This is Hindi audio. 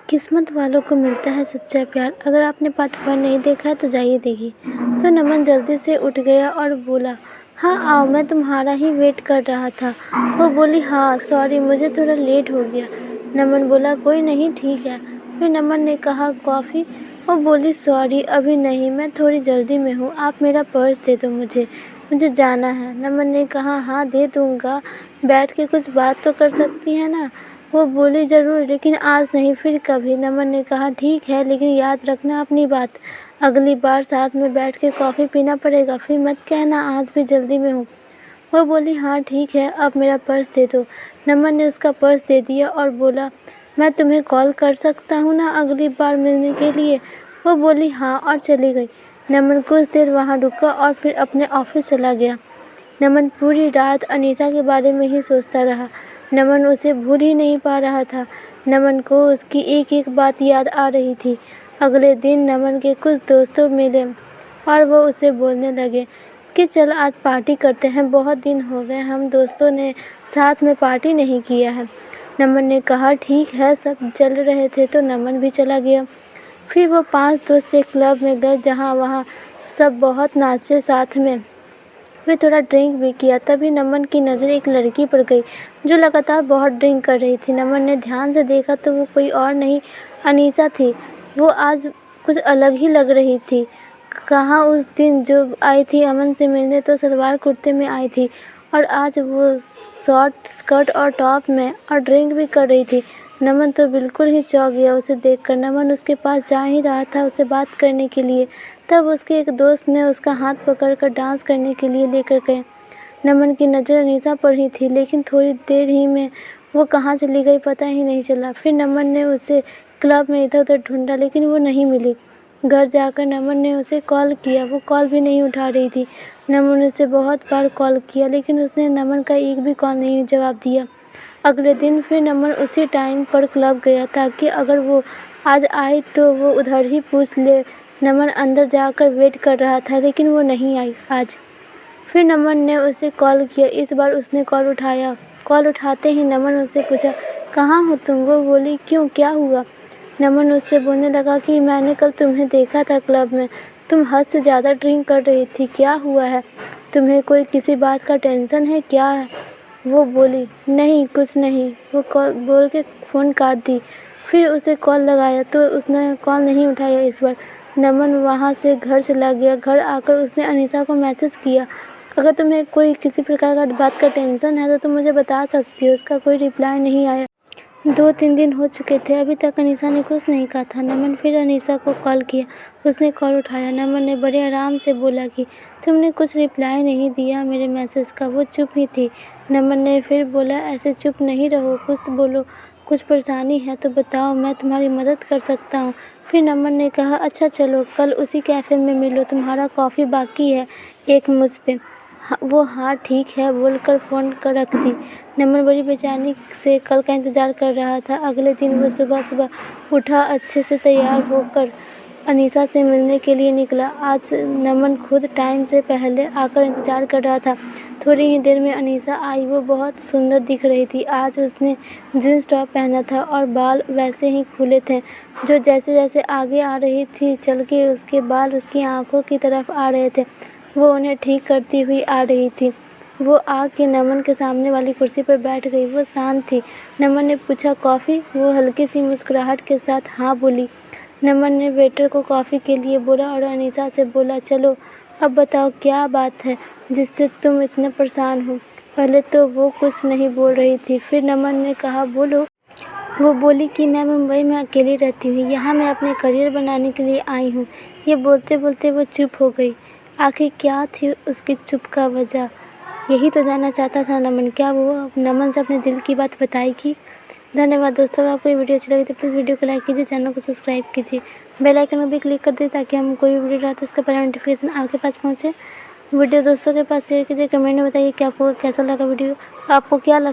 किस्मत वालों को मिलता है सच्चा प्यार। अगर आपने पार्ट 1 नहीं देखा है तो जाइए देखिए। तो नमन जल्दी से उठ गया और बोला, हाँ आओ, मैं तुम्हारा ही वेट कर रहा था। वो बोली, हाँ सॉरी, मुझे थोड़ा लेट हो गया। नमन बोला, कोई नहीं, ठीक है। फिर नमन ने कहा, कॉफ़ी? वो बोली, सॉरी अभी नहीं, मैं थोड़ी जल्दी में हूँ, आप मेरा पर्स दे दो, मुझे जाना है। नमन ने कहा, हाँ दे दूँगा, बैठ के कुछ बात तो कर सकती है ना। वो बोली, ज़रूर, लेकिन आज नहीं, फिर कभी। नमन ने कहा, ठीक है, लेकिन याद रखना अपनी बात, अगली बार साथ में बैठ के कॉफ़ी पीना पड़ेगा, फिर मत कहना आज भी जल्दी में हूँ। वो बोली, हाँ ठीक है, अब मेरा पर्स दे दो। नमन ने उसका पर्स दे दिया और बोला, मैं तुम्हें कॉल कर सकता हूँ ना अगली बार मिलने के लिए? वो बोली, हाँ, और चली गई। नमन कुछ देर वहाँ रुका और फिर अपने ऑफिस चला गया। नमन पूरी रात अनीसा के बारे में ही सोचता रहा। नमन उसे भूल ही नहीं पा रहा था। नमन को उसकी एक एक बात याद आ रही थी। अगले दिन नमन के कुछ दोस्तों मिले और वो उसे बोलने लगे कि चल आज पार्टी करते हैं, बहुत दिन हो गए हम दोस्तों ने साथ में पार्टी नहीं किया है। नमन ने कहा, ठीक है। सब चल रहे थे तो नमन भी चला गया। फिर वो 5 दोस्त एक क्लब में गए जहाँ वहाँ सब बहुत नाचे साथ में। वे थोड़ा ड्रिंक भी किया। तभी नमन की नज़र एक लड़की पर गई जो लगातार बहुत ड्रिंक कर रही थी। नमन ने ध्यान से देखा तो वो कोई और नहीं, अनीसा थी। वो आज कुछ अलग ही लग रही थी। कहाँ उस दिन जो आई थी अमन से मिलने तो सलवार कुर्ते में आई थी, और आज वो शॉर्ट स्कर्ट और टॉप में, और ड्रिंक भी कर रही थी। नमन तो बिल्कुल ही चौंक गया उसे देखकर। नमन उसके पास जा ही रहा था उससे बात करने के लिए, तब उसके एक दोस्त ने उसका हाथ पकड़कर डांस करने के लिए लेकर गए। नमन की नज़र अनीसा पर ही थी, लेकिन थोड़ी देर ही में वो कहाँ चली गई पता ही नहीं चला। फिर नमन ने उसे क्लब में इधर उधर ढूंढा, लेकिन वो नहीं मिली। घर जाकर नमन ने उसे कॉल किया, वो कॉल भी नहीं उठा रही थी। नमन ने उसे बहुत बार कॉल किया, लेकिन उसने नमन का एक भी कॉल नहीं जवाब दिया। अगले दिन फिर नमन उसी टाइम पर क्लब गया ताकि अगर वो आज आए तो वो उधर ही पूछ ले। नमन अंदर जाकर वेट कर रहा था, लेकिन वो नहीं आई आज। फिर नमन ने उसे कॉल किया। इस बार उसने कॉल उठाया। कॉल उठाते ही नमन उससे पूछा, कहाँ हो तुम? वो बोली, क्यों, क्या हुआ? नमन उससे बोलने लगा कि मैंने कल तुम्हें देखा था क्लब में, तुम हद से ज़्यादा ड्रिंक कर रही थी, क्या हुआ है? तुम्हें कोई किसी बात का टेंशन है क्या है? वो बोली, नहीं कुछ नहीं। वो कॉल बोल के फ़ोन काट दी। फिर उसे कॉल लगाया तो उसने कॉल नहीं उठाया। इस बार नमन वहाँ से घर चला गया। घर आकर उसने अनीसा को मैसेज किया, अगर तुम्हें कोई किसी प्रकार का बात का टेंशन है तो तुम मुझे बता सकती हो। उसका कोई रिप्लाई नहीं आया। 2-3 दिन हो चुके थे, अभी तक अनीसा ने कुछ नहीं कहा था। नमन फिर अनीसा को कॉल किया, उसने कॉल उठाया। नमन ने बड़े आराम से बोला कि तुमने कुछ रिप्लाई नहीं दिया मेरे मैसेज का। वो चुप ही थी। नमन ने फिर बोला, ऐसे चुप नहीं रहो, कुछ बोलो, कुछ परेशानी है तो बताओ, मैं तुम्हारी मदद कर सकता हूँ। फिर नमन ने कहा, अच्छा चलो कल उसी कैफ़े में मिलो, तुम्हारा कॉफ़ी बाकी है एक मुझ पे। वो हाँ ठीक है बोलकर फ़ोन कर रख दी। नमन बड़ी बेचैनी से कल का इंतज़ार कर रहा था। अगले दिन वो सुबह सुबह उठा, अच्छे से तैयार होकर अनीसा से मिलने के लिए निकला। आज नमन खुद टाइम से पहले आकर इंतज़ार कर रहा था। थोड़ी ही देर में अनीसा आई। वो बहुत सुंदर दिख रही थी। आज उसने जीन्स टॉप पहना था और बाल वैसे ही खुले थे जो जैसे जैसे आगे आ रही थी चल के उसके बाल उसकी आंखों की तरफ आ रहे थे। वो उन्हें ठीक करती हुई आ रही थी। वो आके नमन के सामने वाली कुर्सी पर बैठ गई। वो शांत थी। नमन ने पूछा, कॉफ़ी? वो हल्की सी मुस्कुराहट के साथ हाँ बोली। नमन ने वेटर को कॉफ़ी के लिए बोला और अनीसा से बोला, चलो अब बताओ क्या बात है जिससे तुम इतना परेशान हो? पहले तो वो कुछ नहीं बोल रही थी। फिर नमन ने कहा, बोलो। वो बोली कि मैं मुंबई में अकेली रहती हूँ, यहाँ मैं अपने करियर बनाने के लिए आई हूँ। ये बोलते बोलते वो चुप हो गई। आखिर क्या थी उसकी चुप का वजह? यही तो जानना चाहता था नमन। क्या वो नमन से अपने दिल की बात बताएगी? धन्यवाद दोस्तों। अगर आपको ये वीडियो अच्छी लगी तो प्लीज़ वीडियो को लाइक कीजिए, चैनल को सब्सक्राइब कीजिए, बेल आइकन को भी क्लिक कर दें ताकि हम कोई भी वीडियो डालते तो उसका पहला नोटिफिकेशन आपके पास पहुँचे। वीडियो दोस्तों के पास शेयर कीजिए, कमेंट में बताइए कि आपको कैसा लगा वीडियो, आपको क्या लगा।